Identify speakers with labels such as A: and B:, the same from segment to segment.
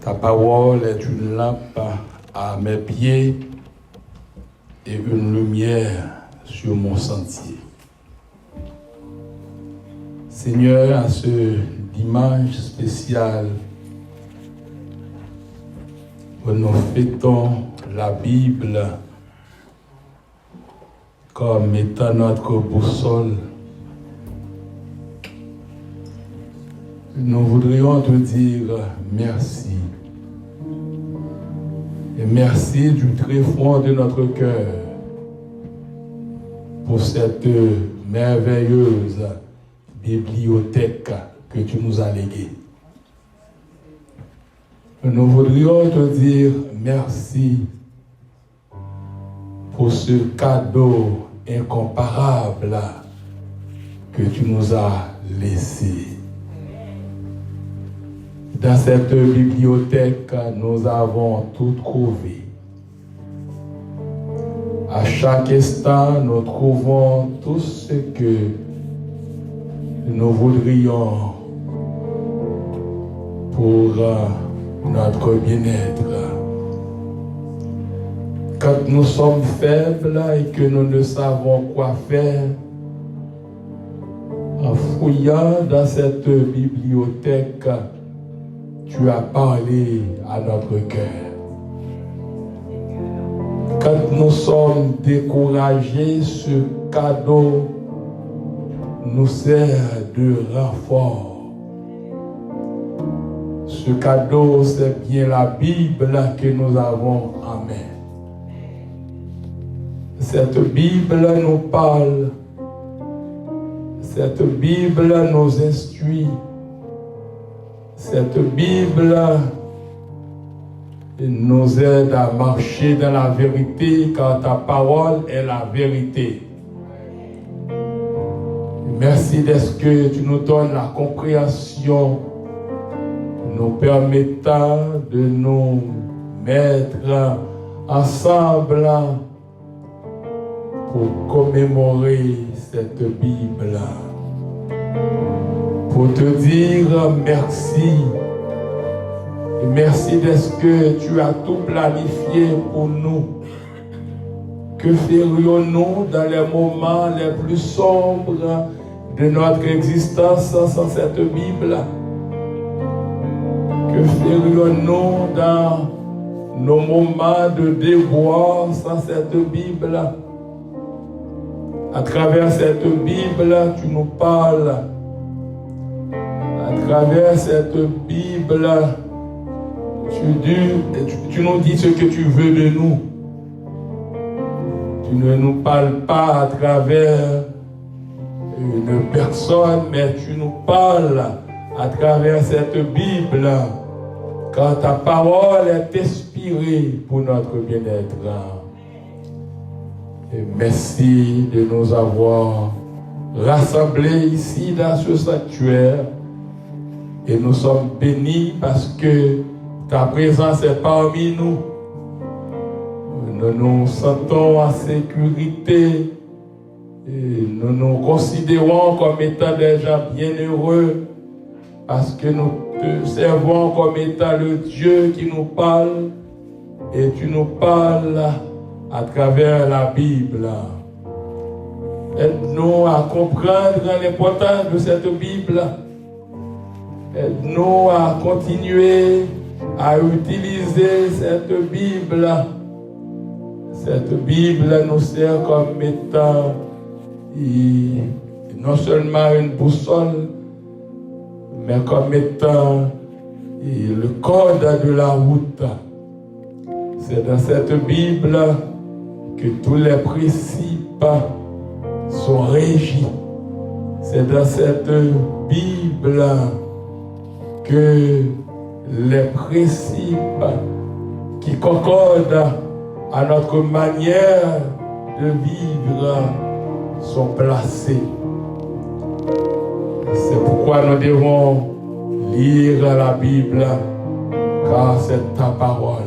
A: Ta parole est une lampe à mes pieds et une lumière sur mon sentier. Seigneur, à ce dimanche spécial où nous fêtons la Bible comme étant notre boussole, nous voudrions te dire merci. Et merci du très fond de notre cœur pour cette merveilleuse bibliothèque que tu nous as léguée. Nous voudrions te dire merci pour ce cadeau incomparable que tu nous as laissé. Dans cette bibliothèque, nous avons tout trouvé. À chaque instant, nous trouvons tout ce que nous voudrions pour notre bien-être. Quand nous sommes faibles et que nous ne savons quoi faire, en fouillant dans cette bibliothèque, tu as parlé à notre cœur. Quand nous sommes découragés, ce cadeau nous sert de renfort. Ce cadeau, c'est bien la Bible que nous avons en main. Cette Bible nous parle. Cette Bible nous instruit. Cette Bible nous aide à marcher dans la vérité, car ta parole est la vérité. Merci d'être que tu nous donnes la compréhension, nous permettant de nous mettre ensemble pour commémorer cette Bible. Pour te dire merci. Et merci d'être que tu as tout planifié pour nous. Que ferions-nous dans les moments les plus sombres de notre existence sans cette Bible? Que ferions-nous dans nos moments de déboire sans cette Bible? À travers cette Bible, tu nous parles. À travers cette Bible, tu nous dis ce que tu veux de nous. Tu ne nous parles pas à travers une personne, mais tu nous parles à travers cette Bible, car ta parole est inspirée pour notre bien-être. Et merci de nous avoir rassemblés ici dans ce sanctuaire. Et nous sommes bénis parce que ta présence est parmi nous. Nous nous sentons en sécurité. Et nous nous considérons comme étant des gens bienheureux parce que nous te servons comme étant le Dieu qui nous parle. Et tu nous parles à travers la Bible. Aide-nous à comprendre l'importance de cette Bible. Aide-nous à continuer à utiliser cette Bible. Cette Bible nous sert comme étant non seulement une boussole, mais comme étant le code de la route. C'est dans cette Bible que tous les principes sont régis. C'est dans cette Bible que les principes qui concordent à notre manière de vivre sont placés. C'est pourquoi nous devons lire la Bible, car c'est ta parole.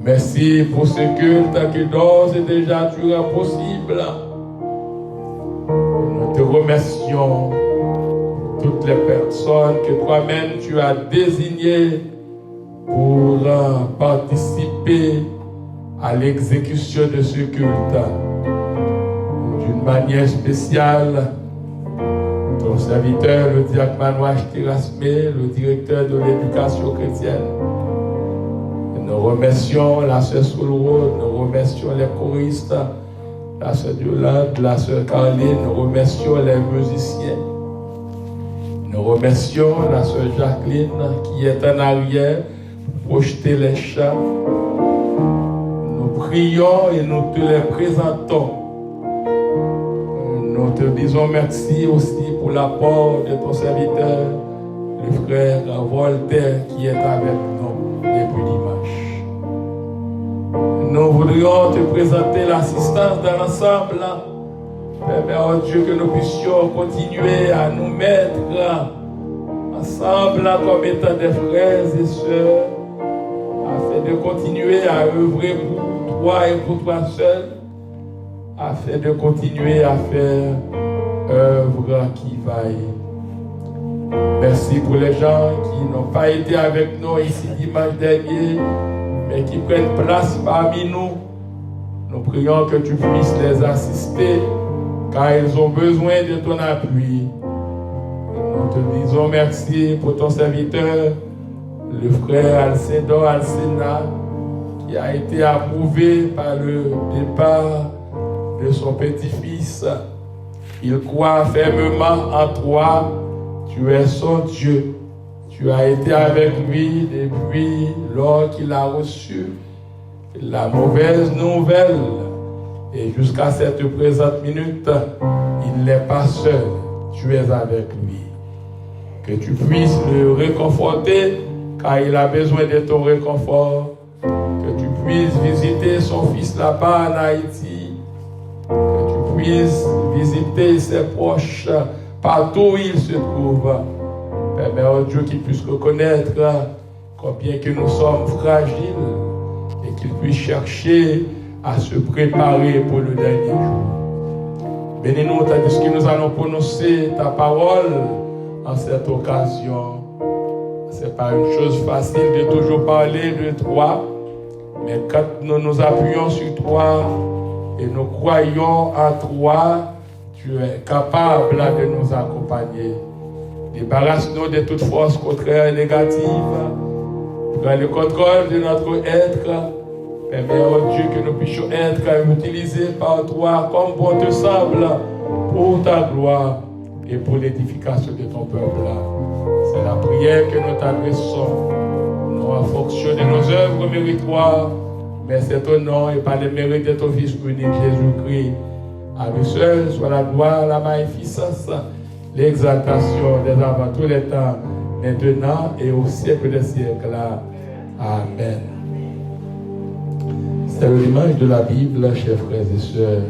A: Merci pour ce culte que d'ores et déjà tu rends possible. Nous te remercions toutes les personnes que toi-même tu as désignées pour participer à l'exécution de ce culte. D'une manière spéciale, ton serviteur, le diacre Manouach Terasmé, le directeur de l'éducation chrétienne. Nous remercions la sœur Soulro, nous remercions les choristes, la sœur Yolande, la sœur Caroline, nous remercions les musiciens. Nous remercions la sœur Jacqueline qui est en arrière pour projeter les chants. Nous prions et nous te les présentons. Nous te disons merci aussi pour l'apport de ton serviteur, le frère Voltaire qui est avec nous depuis dimanche. Nous voudrions te présenter l'assistance dans l'ensemble. Permets, oh Dieu, que nous puissions continuer à nous mettre ensemble comme étant des frères et sœurs, afin de continuer à œuvrer pour toi et pour toi seul, afin de continuer à faire œuvre qui vaille. Merci pour les gens qui n'ont pas été avec nous ici dimanche dernier, mais qui prennent place parmi nous. Nous prions que tu puisses les assister, car ils ont besoin de ton appui. Nous te disons merci pour ton serviteur, le frère Alcédor Alcena, qui a été approuvé par le départ de son petit-fils. Il croit fermement en toi. Tu es son Dieu. Tu as été avec lui depuis lors qu'il a reçu la mauvaise nouvelle. Et jusqu'à cette présente minute, il n'est pas seul. Tu es avec lui. Que tu puisses le réconforter, car il a besoin de ton réconfort. Que tu puisses visiter son fils là-bas en Haïti. Que tu puisses visiter ses proches partout où il se trouve. Permets, oh Dieu, qu'il puisse reconnaître combien que nous sommes fragiles et qu'il puisse chercher à se préparer pour le dernier jour. Bénis-nous tandis que nous allons prononcer ta parole en cette occasion. Ce n'est pas une chose facile de toujours parler de toi, mais quand nous nous appuyons sur toi et nous croyons en toi, tu es capable de nous accompagner. Débarrasse-nous de toute force contraire et négative. Prends le contrôle de notre être. Permets, oh Dieu, que nous puissions être utilisés par toi comme bon te semble pour ta gloire et pour l'édification de ton peuple. C'est la prière que nous t'adressons, non en fonction de nos œuvres méritoires, mais c'est au nom et par le mérite de ton Fils unique Jésus-Christ. À lui seul soit la gloire, la magnificence, l'exaltation des avant tous les temps, maintenant et au siècle des siècles. Amen. C'est l'image de la Bible, chers frères et sœurs.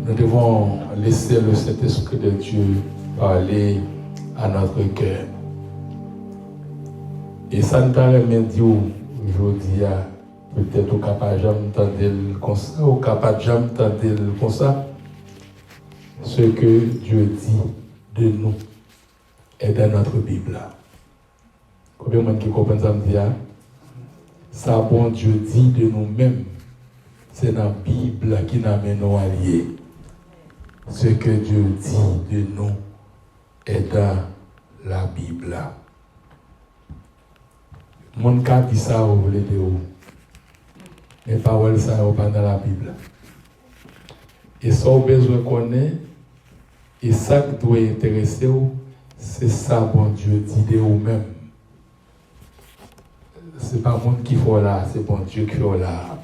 A: Nous devons laisser le Saint-Esprit de Dieu parler à notre cœur. Et ça ne t'a rien dit aujourd'hui, peut-être au capable de m'entendre comme ça, au capable de m'entendre comme ça. Ce que Dieu dit de nous est dans notre Bible. Combien de gens qui comprennent ça me dit? Ça, bon Dieu dit de nous-mêmes, c'est dans la Bible qui nous amène à lier. Ce que Dieu dit de nous est dans la Bible. Mon cas dit ça, vous voulez de où? Les paroles, ça, sont pas dans la Bible. Et ça, vous avez besoin de connaître. Et ça qui doit intéresser, c'est ça, bon Dieu dit de vous-même. Ce n'est pas le monde qui fait là, c'est bon Dieu qui fait là.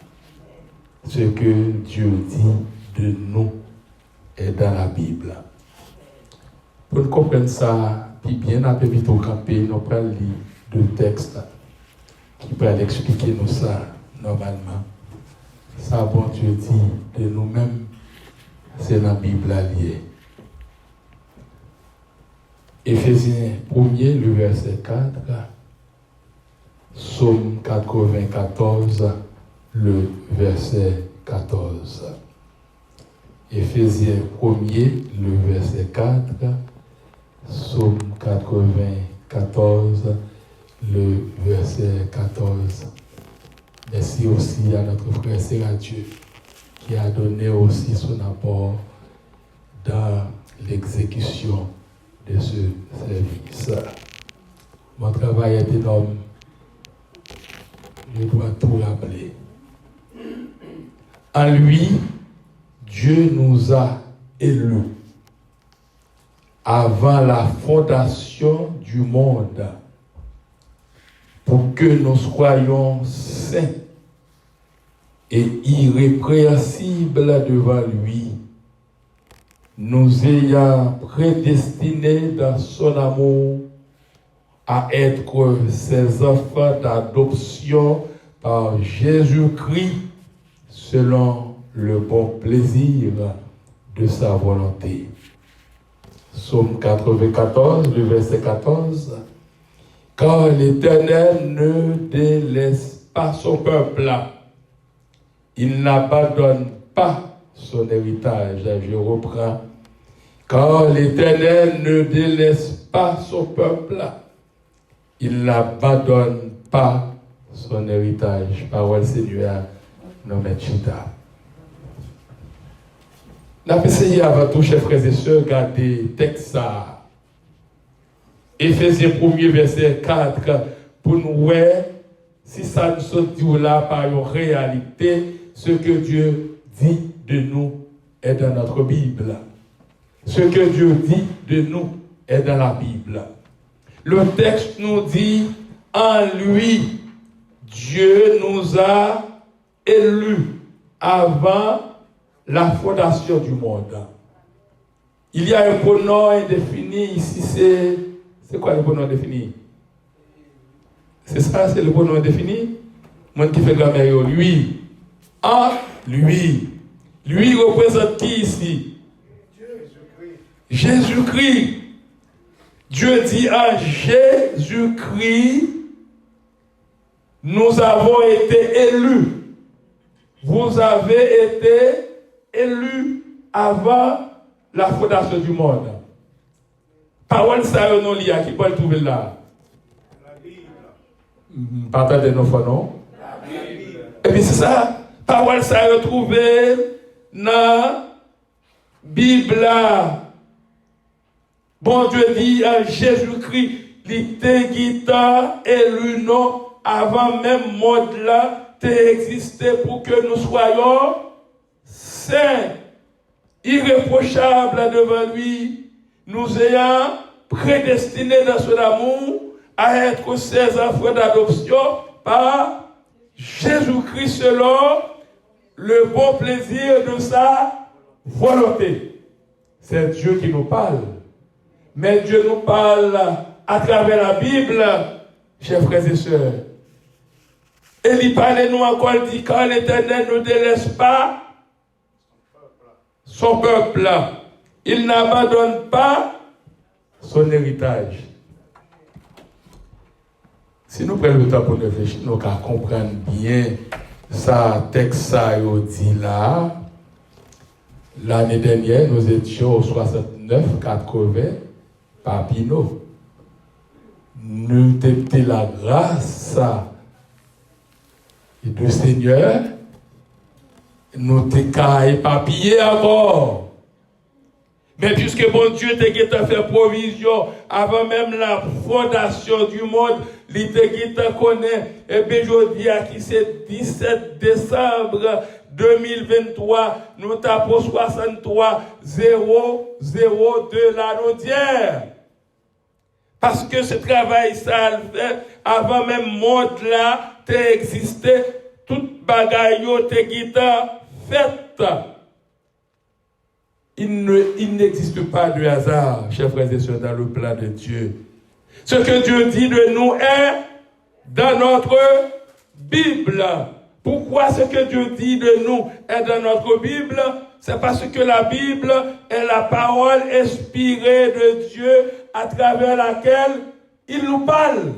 A: Ce que Dieu dit de nous est dans la Bible. Pour nous comprendre ça, puis bien à vite au camper, nous prenons lire deux textes qui peuvent expliquer nous ça normalement. Ça, bon Dieu dit de nous-mêmes, c'est dans la Bible lié. Éphésiens 1er, le verset 4. Psaume 94, le verset 14. Éphésiens 1er, le verset 4. Psaume 94, le Merci aussi à notre frère Séradieu qui a donné aussi son apport dans l'exécution de ce service. Mon travail est énorme. Je dois tout rappeler. En lui, Dieu nous a élus avant la fondation du monde pour que nous soyons saints et irrépréhensibles devant lui, nous ayant prédestinés dans son amour à être ses enfants d'adoption par Jésus-Christ selon le bon plaisir de sa volonté. Psaume 94, le verset 14. Car l'Éternel ne délaisse pas son peuple, il n'abandonne pas son héritage. Je reprends. Car l'Éternel ne délaisse pas son peuple, il n'abandonne pas son héritage. Parole Seigneur, nommé Chita. Nous avons essayé avant tout, chers frères et sœurs, regarder le texte ça. Éphésiens 1er, verset 4, pour nous voir si ça nous saute là par une réalité, ce que Dieu dit de nous est dans notre Bible. Ce que Dieu dit de nous est dans la Bible. Le texte nous dit, en lui, Dieu nous a élus avant la fondation du monde. Il y a un pronom indéfini ici, c'est quoi le pronom indéfini? C'est ça, c'est le pronom indéfini? Moi qui fais grammaire, lui. En lui. Lui représente qui ici? Jésus-Christ. Dieu dit à Jésus-Christ, nous avons été élus. Vous avez été élus avant la fondation du monde. Parole ça non lia qui peut le trouver là. La Bible. Partagez nos fois non. La Bible. Et puis c'est ça. Parole ça retrouvé dans Bible là. Bon Dieu dit à Jésus-Christ, il te guita élu non avant même monde là t'existé pour que nous soyons saints, irréprochables devant lui, nous ayant prédestinés dans son amour à être ses enfants d'adoption par Jésus-Christ selon le bon plaisir de sa volonté. C'est Dieu qui nous parle. Mais Dieu nous parle à travers la Bible, chers frères et sœurs. Et il parle nous encore, il dit, quand l'Éternel ne délaisse pas son peuple, il n'abandonne pas son héritage. Si nous prenons le temps pour réfléchir, nous allons comprendre bien ça, texte ça, dit là. L'année dernière, nous étions au 69-80 Papino. Nous t'étions la grâce et le Seigneur, nous t'étions éparpillés encore. Mais puisque bon Dieu t'a fait provision avant même la fondation du monde, il t'a connaît, et bien je dis à qui c'est 17 décembre 2023, nous tapons 63 002 la rondière. Parce que ce travail, ça le fait, avant même monde là, t'es existé, toute bagaille t'es guitare faite. Il n'existe pas de hasard, chers frères et sœurs, dans le plan de Dieu. Ce que Dieu dit de nous est dans notre Bible. Pourquoi ce que Dieu dit de nous est dans notre Bible? C'est parce que la Bible est la parole inspirée de Dieu à travers laquelle il nous parle.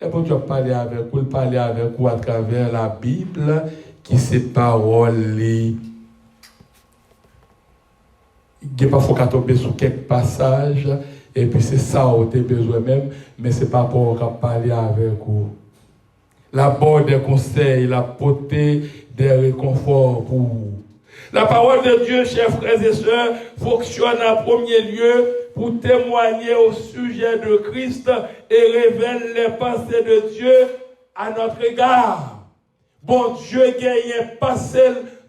A: Et pour Dieu parler avec vous à travers la Bible, qui c'est parole. Il n'y a pas faut tomber sur quelques passages, et puis c'est ça où tu as besoin même, mais c'est pas pour parler avec vous. la bord des conseils, la beauté des réconforts pour vous. La parole de Dieu, chers frères et sœurs, fonctionne en premier lieu pour témoigner au sujet de Christ et révèle les pensées de Dieu à notre égard. Bon Dieu gagne passé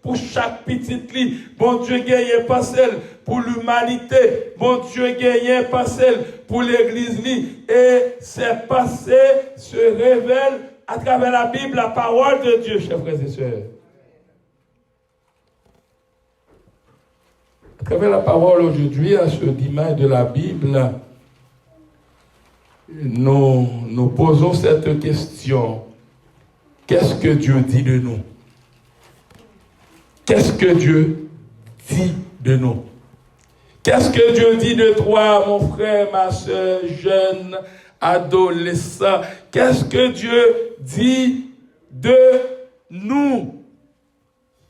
A: pour chaque petite lit. Bon Dieu gagne passé pour l'humanité. Bon Dieu gagne passé pour l'église lit. Et ces passés se révèlent à travers la Bible, la parole de Dieu, chers frères et sœurs. À travers la parole aujourd'hui, à ce dimanche de la Bible, nous posons cette question. Qu'est-ce que Dieu dit de nous? Qu'est-ce que Dieu dit de nous? Qu'est-ce que Dieu dit de toi, mon frère, ma soeur, jeune, adolescent? Qu'est-ce que Dieu dit de nous?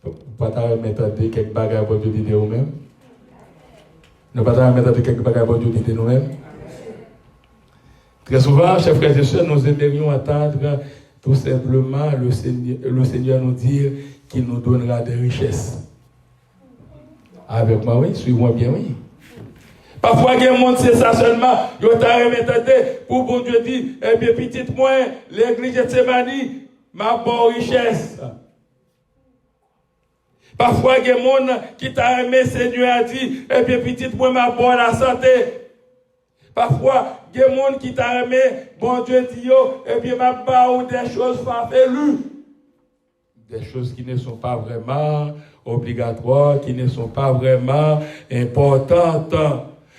A: Vous ne pouvez pas remettre quelques bagages pour Dieu dire de nous-mêmes? Nous ne pouvons pas remettre quelques bagages pour Dieu dire de nous-mêmes? Très souvent, chers frères et sœurs, nous aimerions attendre tout simplement le Seigneur nous dire qu'il nous donnera des richesses. Avec moi, oui, suivez-moi bien, oui. Parfois, il y a un monde, c'est ça seulement. Il y a remettre pour bon Dieu dit, eh bien, petite moi, l'église de Tsémani, ma bonne richesse. Parfois, il y a un monde qui t'a aimé, Seigneur a dit, eh bien, petite moi, ma bonne la santé. Parfois, il y a des gens qui t'a aimé, bon Dieu dit, et bien, ma part des choses farfelues. Des choses qui ne sont pas vraiment obligatoires, qui ne sont pas vraiment importantes.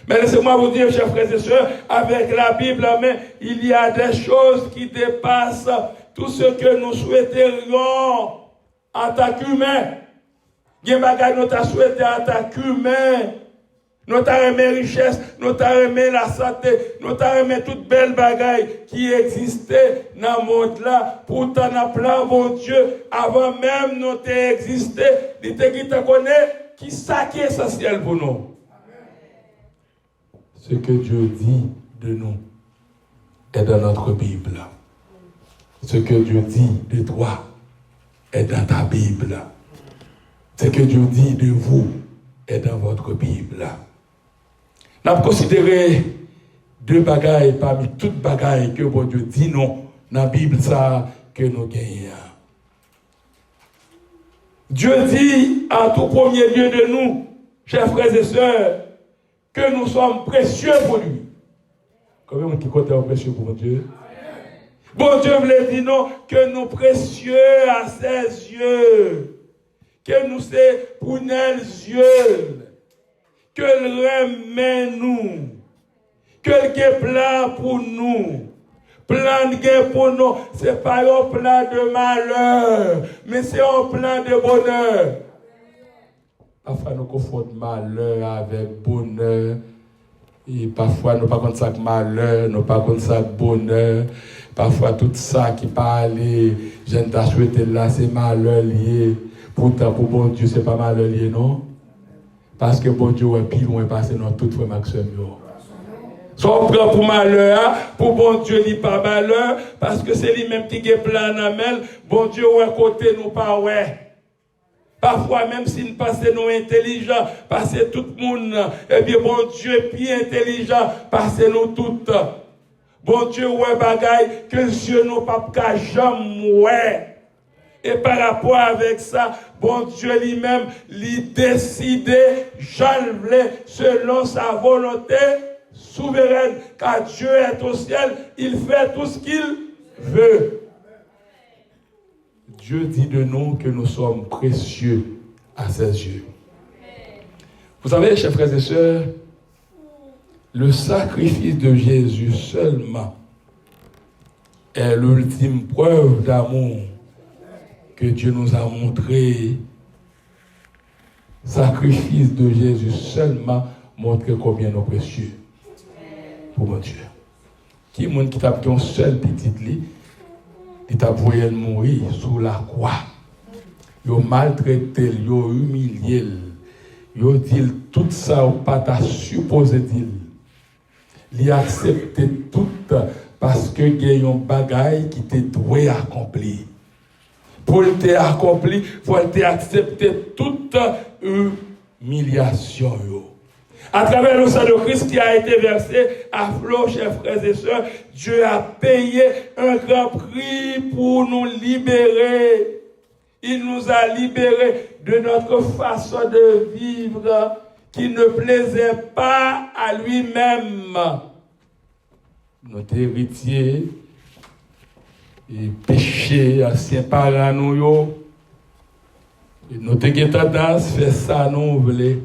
A: Mais laissez-moi vous dire, chers frères et sœurs, avec la Bible en main, il y a des choses qui dépassent tout ce que nous souhaiterions en tant qu'humains. Il y a des choses que nous avons souhaité en tant qu'humains. Nous avons aimé richesse, nous avons aimé la santé, nous avons aimé toutes belles bagailles qui existaient dans le monde là. Pourtant, nous avons bon Dieu, avant même nous d'exister, il te connaît, qui ça qui est essentiel pour nous. Ce que Dieu dit de nous est dans notre Bible. Ce que Dieu dit de toi est dans ta Bible. Ce que Dieu dit de vous est dans votre Bible. Nous avons considéré deux bagailles parmi toutes bagailles que bon Dieu dit non dans la Bible ça que nous gagnons. Dieu dit en tout premier lieu de nous, chers frères et sœurs, que nous sommes précieux pour lui. Combien de gens qui comptent précieux pour Dieu? Bon Dieu voulait dire non, que nous précieux à ses yeux, que nous sommes pour nos yeux. Que le remet nous, que le plan pour nous, plan de pour nous, ce n'est pas un plan de malheur, mais c'est un plan de bonheur. Parfois nous confondons malheur avec bonheur, et parfois nous ne pas ça que malheur, nous ne pas ça que bonheur. Parfois tout ça qui parle, je ne t'ai souhaité là, c'est malheur lié. Pourtant pour bon Dieu, ce n'est pas malheur lié, non? Parce que bon Dieu est plus loin passé dans toute fois maximum. Soit on prend pour malheur, pour bon Dieu n'est pas malheur, parce que c'est lui-même qui est plein d'amel, bon Dieu est côté nous pas ouais. Parfois même si nous passons nous intelligents, parce que tout le monde, eh bien bon Dieu est plus intelligent, parce que nous toutes. Bon Dieu ouais bagaille que Dieu nous pas jamais ouais. Et par rapport avec ça, bon Dieu lui-même, lui décidé, selon sa volonté souveraine, car Dieu est au ciel, il fait tout ce qu'il veut. Dieu dit de nous que nous sommes précieux à ses yeux. Vous savez, chers frères et sœurs, le sacrifice de Jésus seulement est l'ultime preuve d'amour que Dieu nous a montré. Sacrifice de Jésus seulement montre combien nous sommes précieux pour mon Dieu. Qui est qui t'a pris un seul petit lit, il t'a voulu mourir sous la croix. Il a maltraité, il a humilié, il a dit tout ça ou pas t'a supposé dire. Il a accepté tout parce que il y a un bagage qui te doit accomplir. Pour le te accomplir, il faut te accepter toute humiliation. À travers le sang de Christ qui a été versé à flot, chers frères et sœurs, Dieu a payé un grand prix pour nous libérer. Il nous a libérés de notre façon de vivre qui ne plaisait pas à lui-même. Notre héritier et péché, ancien parents nous, et notre tendance fait ça nous voulons.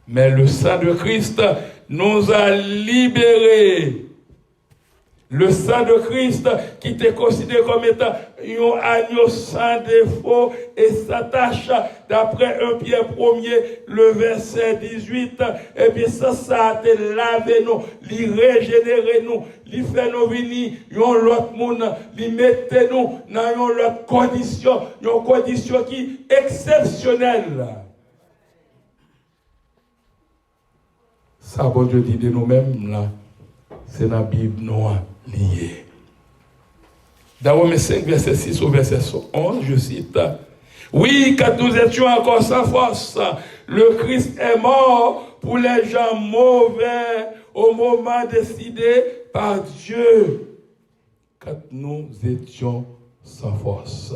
A: Mais le sang de Christ nous a libérés. Le sang de Christ qui était considéré comme étant un agneau sans défaut et s'attache d'après 1 Pierre 1er, le verset 18. Et bien ça a été lavé nous, li régénéré nous, li fait nous venir yon l'autre monde, li mette nous dans yon l'autre condition, yon condition qui est exceptionnelle. Ça, bon Dieu dit de nous-mêmes, là, c'est dans la Bible noire liée. Dans Romains 5, verset 6 au verset 11, je cite, « Oui, quand nous étions encore sans force, le Christ est mort pour les gens mauvais au moment décidé par Dieu. » Quand nous étions sans force.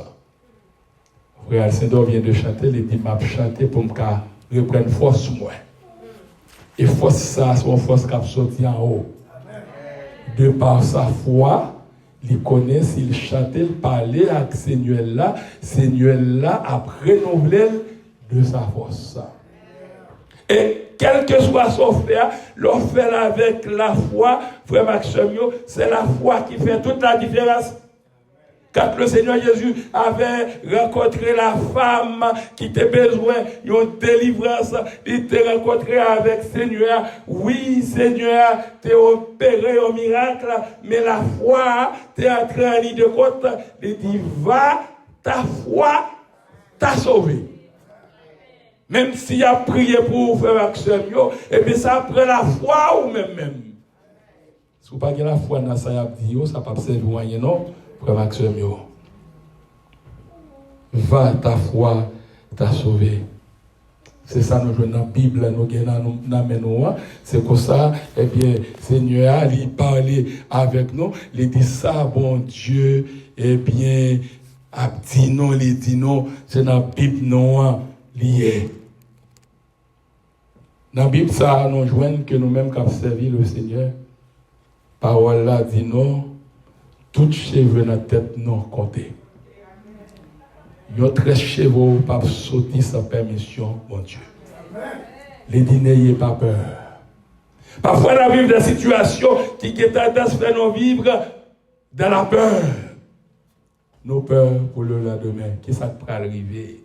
A: Frère Saint-Dor vient de chanter, il dit, « m'a chanté pour me reprendre force moi. » Et force ça, c'est une force qui a sorti en haut. De par sa foi, il connaît, s'il chantait, il parlait avec Seigneur là a renouvelé de sa force. Et quel que soit son frère, l'on fait avec la foi, frère Maxime, c'est la foi qui fait toute la différence. Quand le Seigneur Jésus avait rencontré la femme qui avait besoin d'une délivrance, il t'a rencontré avec Seigneur. Oui, Seigneur, t'es opéré au miracle, mais la foi, t'es entré en ligne de compte. Il dit, va, ta foi t'a sauvé. Même s'il a prié pour vous faire action, et bien ça prend la foi ou même. Si vous n'avez pas la foi dans ça, ça ne va pas servir à rien, non? Frère Maxime, va, ta foi t'a sauvé. C'est ça nous jouons dans la Bible, nous. C'est comme ça, eh bien, Seigneur, il parlait avec nous, il dit ça, bon Dieu, eh bien, il dit non, c'est dans la Bible, non, lié. Dans la Bible, ça, nous jouons que nous-mêmes qui avons servi le Seigneur. Parole là dit non. Toutes cheveux dans la tête non comptés. Notre cheveux pas sauter sans permission, mon Dieu. Les dîners, n'ayez pas peur. Parfois, on vit des situations qui ont tendance à faire nous vivre dans la peur. Nos peurs pour le lendemain. Qui ça peut arriver?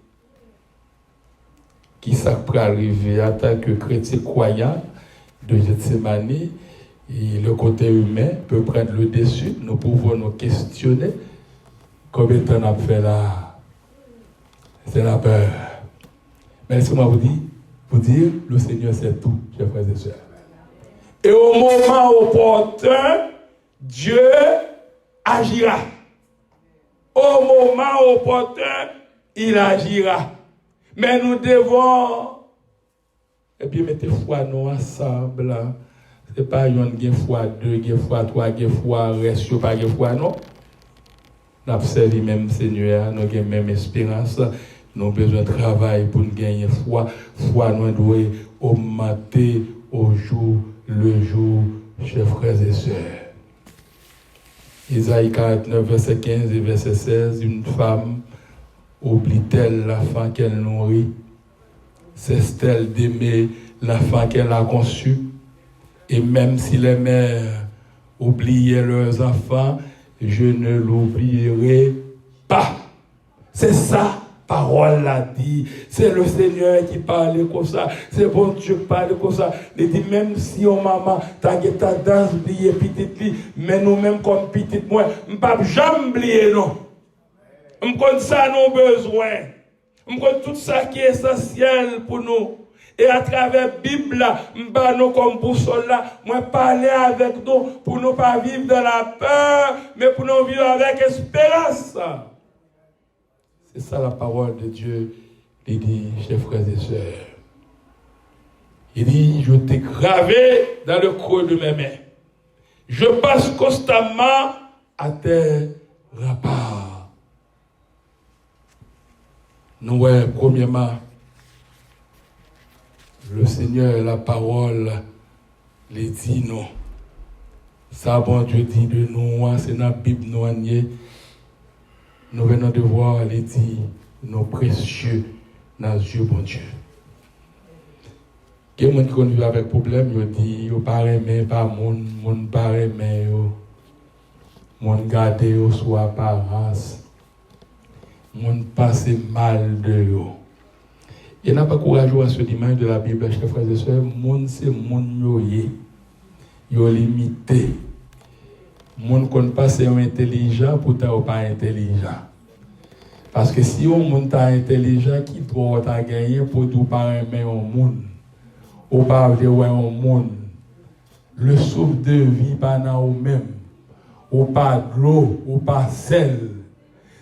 A: Qui ça peut arriver en tant que chrétien croyant de Gethsémani? Et le côté humain peut prendre le dessus. Nous pouvons nous questionner. Combien de temps on a fait là? C'est la peur. Mais laissez-moi vous dire, le Seigneur sait tout, chers frères et sœurs. Et au moment opportun, Dieu agira. Au moment opportun, il agira. Mais nous devons, et puis mettez foi nous ensemble. Ce n'est pas une fois, deux fois, trois fois, reste pas une fois, non. Nous avons servi même Seigneur, nous avons la même espérance, nous avons besoin de travail pour nous gagner foi. Foi, nous devons augmenter au jour le jour, chers frères et sœurs. Isaïe 49, verset 15 et verset 16, une femme oublie-t-elle l'enfant qu'elle nourrit? Cesse-t-elle d'aimer l'enfant qu'elle a conçu? Et même si les mères oubliaient leurs enfants, je ne l'oublierai pas. C'est ça, parole l'a dit. C'est le Seigneur qui parle comme ça. C'est bon Dieu qui parle comme ça. Il dit, même si on maman, t'as tendance à oublier petite, mais nous-mêmes comme petite, moi, je ne peux jamais oublier, non. Je connais ça, nos besoins. Je connais tout ça qui est essentiel pour nous. Et à travers la Bible, nous comme boussole là, moi parler avec nous pour nous pas vivre dans la peur, mais pour nous vivre avec espérance. C'est ça la parole de Dieu, il dit, chers frères et sœurs. Il dit, je t'ai gravé dans le creux de mes mains. Je passe constamment à tes remparts. Nous voyons premièrement, le Seigneur, la parole, les dit non. Ça, bon Dieu dit de nous, c'est dans la Bible, nous venons de voir les dit, nos précieux, dans Dieu, bon Dieu. Il y a des gens qui vivent avec problème, ils disent, ils parlent, mais pas mon parlent, mais mon garder au soit par race, mon passe mal de eux. Il n'y a pas courageux à ce dimanche de la Bible, chers frères et sœurs. Mon c'est mon yo limité. Mon qu'on passe intelligent pour ta pas intelligent. Parce que si on monte intelligent, qui doit gagner pour tout par aimer au monde, ou pas de ouais au monde. Le souffle de vie pas dans même, ou pas de l'eau, ou pas sel.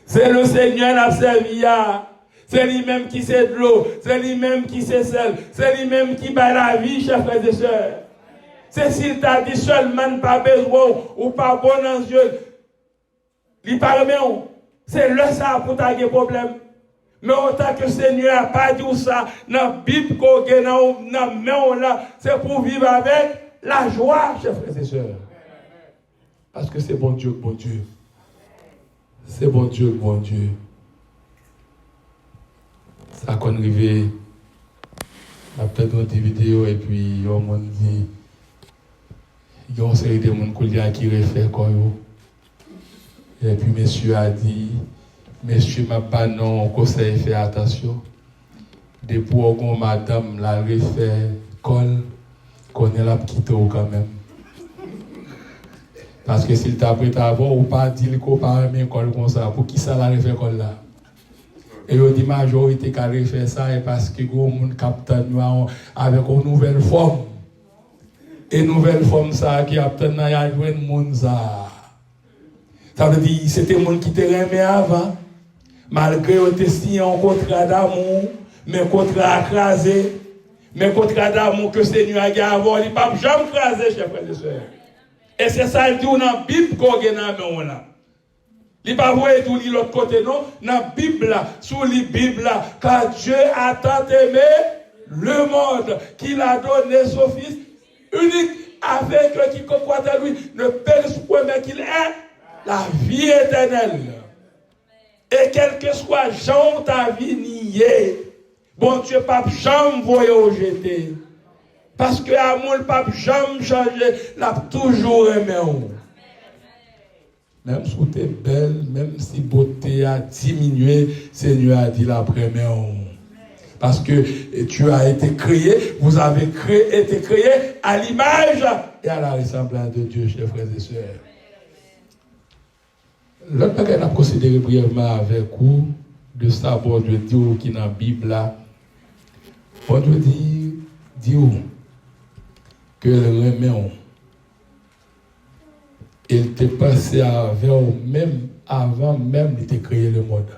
A: C'est le Seigneur qui a servi à. C'est lui-même qui sait de l'eau, c'est lui-même qui sait sel, c'est lui-même qui bat la vie, chers frères et sœurs. C'est s'il t'a dit seulement pas besoin ou pas bon dans les yeux, il parle bien. C'est le ça pour ta problème. Mais autant que le Seigneur n'a pas dit ça, dans la Bible qu'on a dans la main là, c'est pour vivre avec la joie, chers frères et sœurs. Parce que c'est bon Dieu, bon Dieu. C'est bon Dieu, bon Dieu. Ça qu'on arrive, on a peut-être une vidéo et puis on m'a dit, il y a une série de gens qui refait quoi. Et puis monsieur a dit, monsieur m'a pas non conseil fait attention. Depuis qu'on madame l'a refait col, qu'on est là quitté quand même. Parce que s'il t'a prêté avant ou pas dit qu'on parle même col comme ça, pour qui ça l'a refait col là? Et on dit majorité qui a fait ça et parce que gros monde capteur avec une nouvelle forme. Et nouvelle forme ça qui a obtenu à jouer monde ça. Ça veut dire c'était monde qui te remet avant malgré au signé un contrat d'amour, mais contrat écrasé, mais contrat d'amour que Seigneur a gagné, il pas jamais écrasé chers frères et sœurs. Et c'est ça il dit dans la Bible qu'on a dans là. Il pas voir tout l'autre côté non, dans la Bible sous la Bible car Dieu a tant aimé le monde qu'il a donné son fils unique avec qui croit en lui ne périsse point mais qu'il ait la vie éternelle. Et quel que soit Jean ta vie niée, bon Dieu pas jamais voyer au jeter. Parce que l'amour le pape jamais changé, l'a toujours aimé. Même si tu es belle, même si beauté a diminué, Seigneur a dit la première. Parce que tu as été créé, vous avez été créé à l'image et à la ressemblance de Dieu, chers frères et sœurs. L'autre bagage qu'on a considéré brièvement avec vous, de ça, bon Dieu dit qui est dans la Bible là, bon Dieu dit que le remet il était passé même avant même de créer le monde.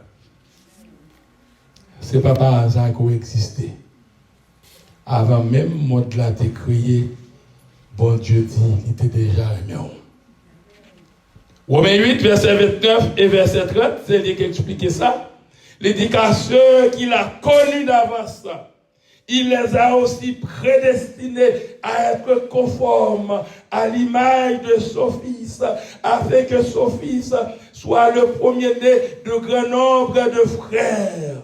A: Ce n'est pas par hasard qu'il existait. Avant même le monde là été créé, bon Dieu dit qu'il était déjà remis. Romains 8, verset 29 et verset 30, c'est lui qui explique ça. Il dit qu'à ceux qu'il a connus d'avance, il les a aussi prédestinés à être conformes à l'image de son Fils, afin que son Fils soit le premier-né de grand nombre de frères.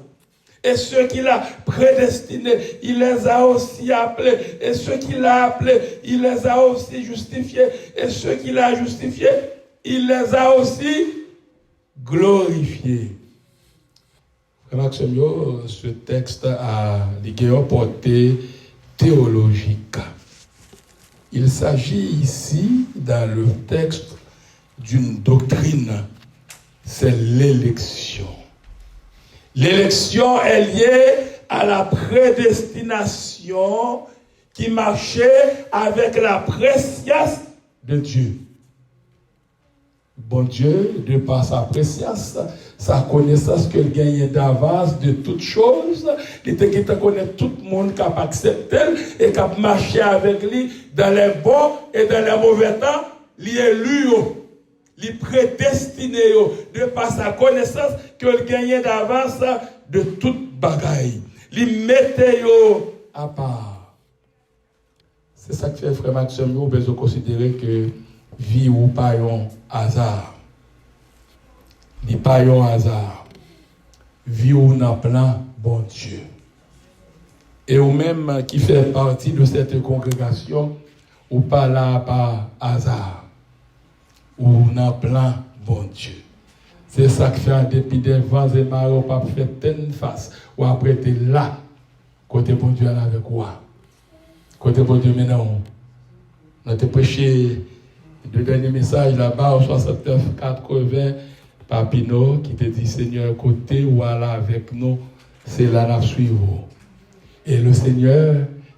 A: Et ceux qu'il a prédestinés, il les a aussi appelés. Et ceux qu'il a appelés, il les a aussi justifiés. Et ceux qu'il a justifiés, il les a aussi glorifiés. Maxime, ce texte a une portée théologique. Il s'agit ici, dans le texte, d'une doctrine. C'est l'élection. L'élection est liée à la prédestination congrégation qui marchait avec la préscience de Dieu. Bon Dieu, de par sa préscience, sa connaissance qu'il gagnait d'avance de toutes choses, il te connaît tout le monde qui a accepté et qui a marché avec lui dans les bons et dans les mauvais temps, il est élu, il est prédestiné de par sa connaissance qu'il gagnait d'avance de toute bagaille. Il mettait à part. C'est ça que fait frère Maxime, vous besoin considérer que vie ou pas un hasard. Ni pas un hasard. Vie ou n'a plan, bon Dieu. Et ou même qui fait partie de cette congrégation, ou pas là par hasard. Ou n'a plan, bon Dieu. C'est ça qui fait en dépit des vents et marées, ou pas fait telle face. Ou après t'es là, côté bon Dieu avec quoi? Côté bon Dieu maintenant. On a prêché le dernier message là-bas au 69-80 Papineau qui te dit Seigneur côté ou là avec nous c'est là la suivre. Et le Seigneur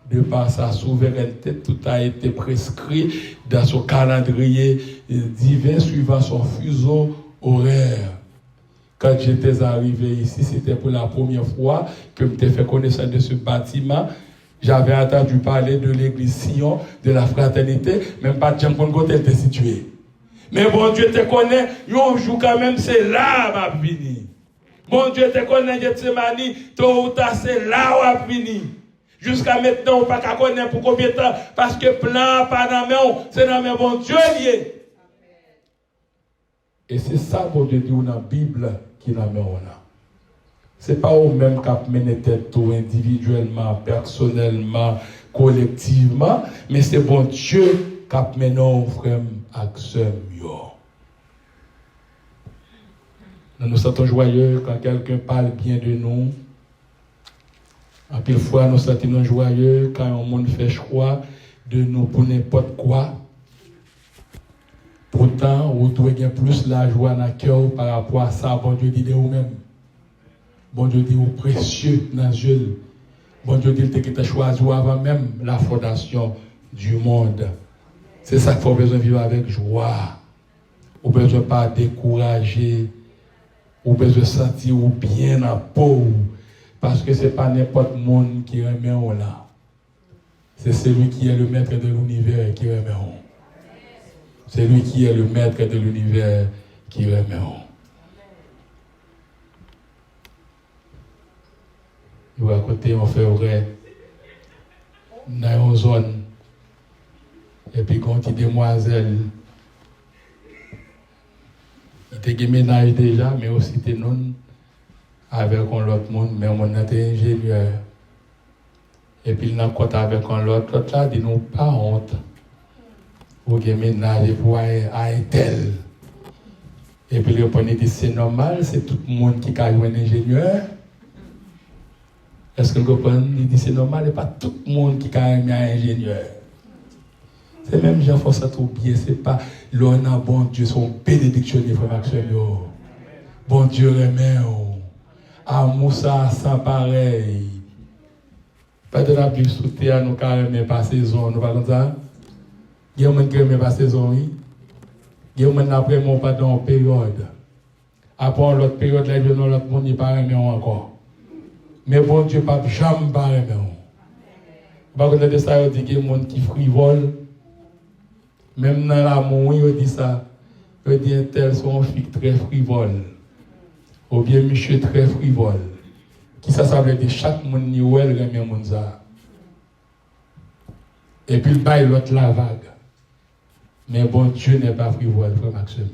A: de par sa souveraineté tout a été prescrit dans son calendrier divin suivant son fuseau horaire. Quand j'étais arrivé ici, c'était pour la première fois que je m'étais fait connaissance de ce bâtiment. J'avais entendu parler de l'église Sion, de la fraternité, même pas de Jean-Paul Côté était situé. Mais bon Dieu te connaît, un jour quand même, c'est là où va venir. Bon Dieu te connaît, Gethsemane, tôt ou tard, c'est là où va venir. Jusqu'à maintenant, on ne peut pas connaître pour combien de temps, parce que plan, pas dans main, c'est dans main bon Dieu lié. Et c'est ça, bon Dieu dit, dans la Bible, qui est dans main. Ce n'est pas eux-mêmes qui ont mené tête tout individuellement, personnellement, collectivement, mais c'est bon Dieu qui a mené nos frères action. Nous nous sentons joyeux quand quelqu'un parle bien de nous. En pile fois, nous sentons joyeux quand un monde fait choix de nous pour n'importe quoi. Pourtant, vous devez gagner plus la joie dans le cœur par rapport à ça, bon Dieu dit de vous-même. Bon Dieu dit, au précieux dans Dieu. Bon Dieu dit, que tu as choisi avant même la fondation du monde. C'est ça qu'il faut besoin de vivre avec joie. Ou besoin de pas décourager. Ou besoin de sentir bien dans la peau. Parce que ce n'est pas n'importe monde qui remet en là. C'est celui qui est le maître de l'univers qui remet en. C'est lui qui est le maître de l'univers qui remet en. Nous à côté, on fait vrai dans une zone. Et puis, quand il demoiselle, il était ménage déjà, mais aussi des non avec l'autre monde, mais on était ingénieur. Et puis, il n'a pas avec l'autre là, dit nous pas honte. Vous avez ménage pour aller tel. Et puis, le prenez dit c'est normal, c'est tout le monde qui a un ingénieur. Est-ce que vous comprenez? Il dit c'est normal, et pas tout le monde qui a un ingénieur. C'est même Jean François Troubier, c'est pas l'on a bon Dieu, son bénédiction de frère Maxime. Bon Dieu remet. Amour ça sans pareil. Pas de la Bible sous terre, nous carrément pas saison, nous pas comme ça. Il y a un monde qui remet pas saison, oui. Il y a un monde après, mon pas dans une période. Après l'autre période, là, l'autre monde n'est pas remet encore. Mais bon Dieu, pas jamais pareil. Par contre, de ça, il dit qu'il y a des gens qui frivolent. Même dans l'amour, il dit ça. Il dit un tel sont filles très frivoles. Ou bien monsieur très frivole. Qui ça veut dire chaque monde qui remet mon ça. Et puis il baille l'autre la vague. Mais bon Dieu n'est pas frivole, frère Maxime.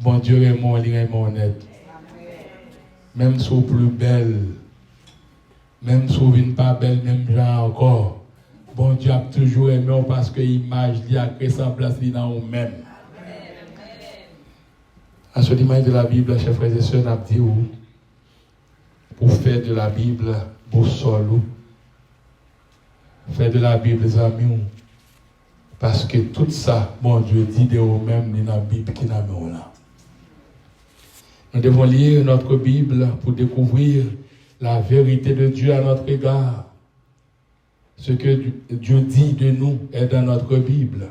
A: Bon Dieu est mon, il est mon honnête. Même si vous plus belle, même si vous n'êtes pas belle, même genre encore, bon Dieu a toujours aimé parce que l'image lui a créé sa place dans vous-même. À ce dimanche de la Bible, chers frères et sœurs, on a dit pour faire de la Bible boussole, faire de la Bible les amis, parce que tout ça, bon Dieu dit de vous-même dans la Bible qui n'a pas là. Nous devons lire notre Bible pour découvrir la vérité de Dieu à notre égard. Ce que Dieu dit de nous est dans notre Bible.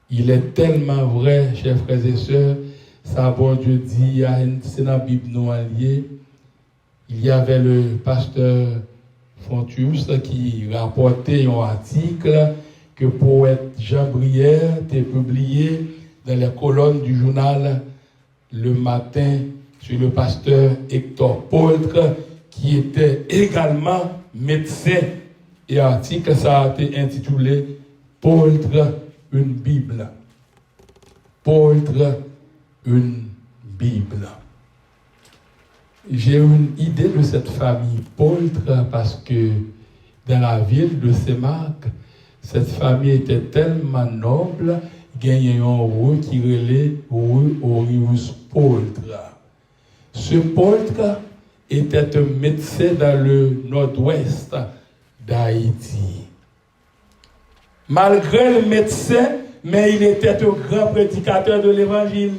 A: Il est tellement vrai, chers frères et sœurs, ça bon Dieu dit, c'est dans la Bible nous alliés. Il y avait le pasteur Fontius qui rapportait un article que poète Jean Brière a publié dans les colonnes du journal Le Matin sur le pasteur Hector Poultre, qui était également médecin. Et l'article, ça a été intitulé Poultre, une Bible. Poultre, une Bible. J'ai une idée de cette famille Poultre parce que dans la ville de Semarc, cette famille était tellement noble, gagnait un rue qui relait rue Orius Poultre. Ce Poultre était un médecin dans le nord-ouest d'Haïti. Malgré le médecin, mais il était un grand prédicateur de l'évangile.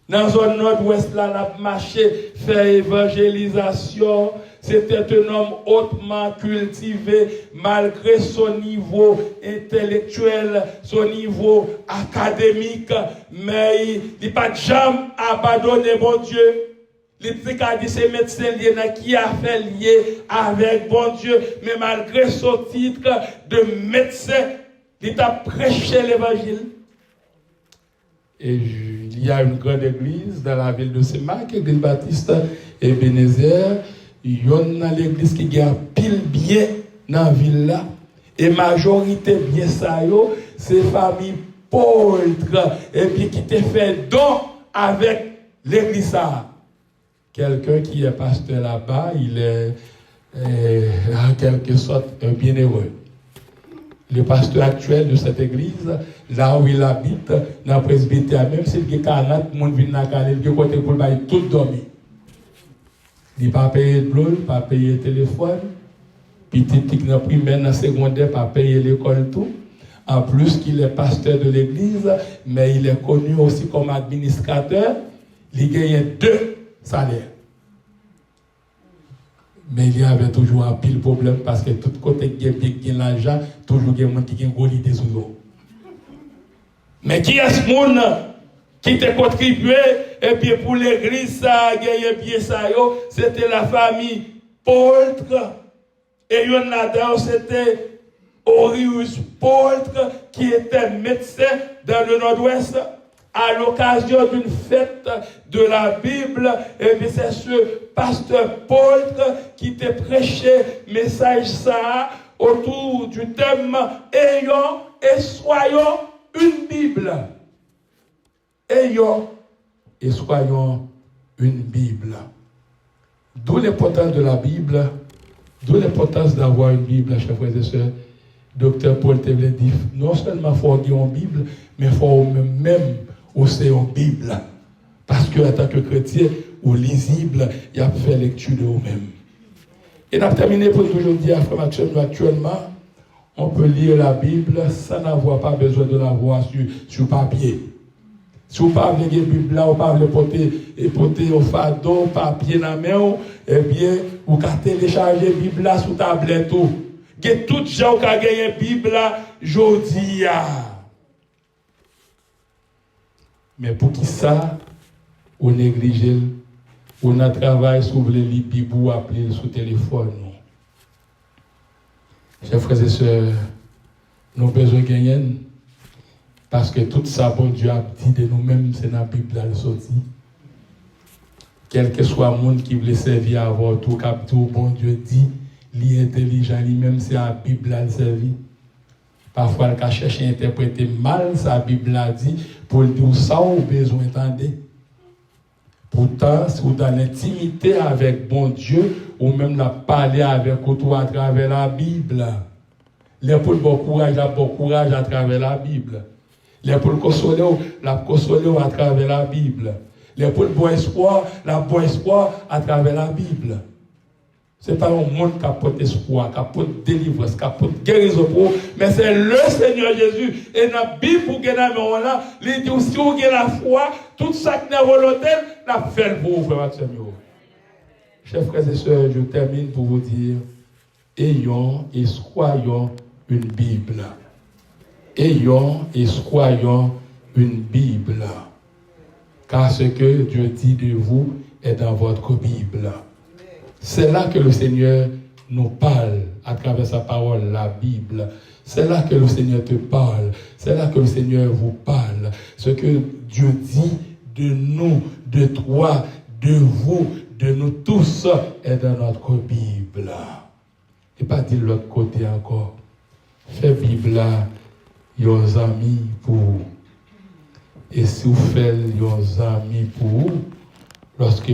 A: Dans la zone nord-ouest, là, il a marché, fait évangélisation. C'était un homme hautement cultivé, malgré son niveau intellectuel, son niveau académique, mais il n'a pas jamais abandonné mon Dieu. Il a dit ces médecins qui a fait lier avec bon Dieu, mais malgré son titre de médecin, il a prêché l'évangile. Et il y a une grande église dans la ville de Semarc, l'église baptiste Ebenezer. Il y a l'église qui a pile bien dans la ville là. Et majorité bien ça, c'est famille Poultre. Et puis qui te fait don avec l'église ça. Quelqu'un qui est pasteur là-bas, il est en quelque sorte un bienheureux. Le pasteur actuel de cette église, là où il habite, dans le presbytère, même s'il y a 40 personnes qui viennent dans la canne, il y a côté pour tout dormir. Il n'a pas payé de l'eau, il n'a pas payé le téléphone. Petit qui n'a primaire, dans le secondaire, pas payé l'école, tout. En plus qu'il est pasteur de l'église, mais il est connu aussi comme administrateur. Il gagne 2 salaires. Mais il y avait toujours un pile problème parce que tout côté qui a l'argent, toujours il y a des gens qui ont l'idée sur eux. Mais qui est ce monde qui t'a contribué et puis pour l'église, ça a gagné bien ça, c'était la famille Poultre. Et il y en a dedans, c'était Orius Poultre qui était médecin dans le nord-ouest. À l'occasion d'une fête de la Bible, et bien c'est ce pasteur Poultre qui t'a prêché message ça autour du thème ayons et soyons une Bible. Ayons et soyons une Bible. D'où l'importance de la Bible, d'où l'importance d'avoir une Bible, chers frères et sœurs. Docteur Paul Tevle dit non seulement il faut avoir une Bible, mais il faut même aussi une Bible. Parce que en tant que chrétien, ou lisible, il y a fait lecture de vous-même. Et on a terminé pour toujours dire actuellement, on peut lire la Bible sans n'avoir pas besoin de l'avoir sur papier. Si vous ne parlez pas de la Bible, vous ne parlez pas porter au fardeau, papier dans la main, eh bien, vous pouvez télécharger la Bible sur tablette. Il y a tous les gens qui ont gagné la Bible aujourd'hui. Mais pour qui ça, on néglige, on a travaillé sur les Bible ou appeler sur téléphone. Chers frères et sœurs, nous avons besoin de gagner. Parce que tout ça, bon Dieu a dit de nous-mêmes, c'est dans la Bible là, le sorti. Quel que soit le monde qui veut servir avant tout, bon Dieu dit, l'intelligent lui-même, c'est la Bible là, le servir. Parfois, il a cherché à interpréter mal sa Bible a dit, pour dire ça, on a besoin d'entendre. Pourtant, si vous êtes dans l'intimité avec bon Dieu, ou même la parler avec toi à travers la Bible. Les pour bon courage à travers la Bible. Les pour consoler à travers la Bible. Les pour le bon espoir à travers la Bible. Ce n'est pas un monde qui apporte espoir, qui apporte délivrance, qui apporte guérison pour vous, mais c'est le Seigneur Jésus. Et dans la Bible, pour gagner là, il dit si vous avez la foi, tout ça qui est volontaire, la fait pour vous, frère Seigneur. Chers frères et sœurs, je termine pour vous dire, ayons et soyons une Bible. Ayons et soyons une Bible. Car ce que Dieu dit de vous est dans votre Bible. C'est là que le Seigneur nous parle à travers sa parole, la Bible. C'est là que le Seigneur te parle. C'est là que le Seigneur vous parle. Ce que Dieu dit de nous, de toi, de vous, de nous tous est dans notre Bible. Et pas dire l'autre côté encore. Fais Bible là, vos amis pour vous. Et si vous faites vos amis pour vous, lorsque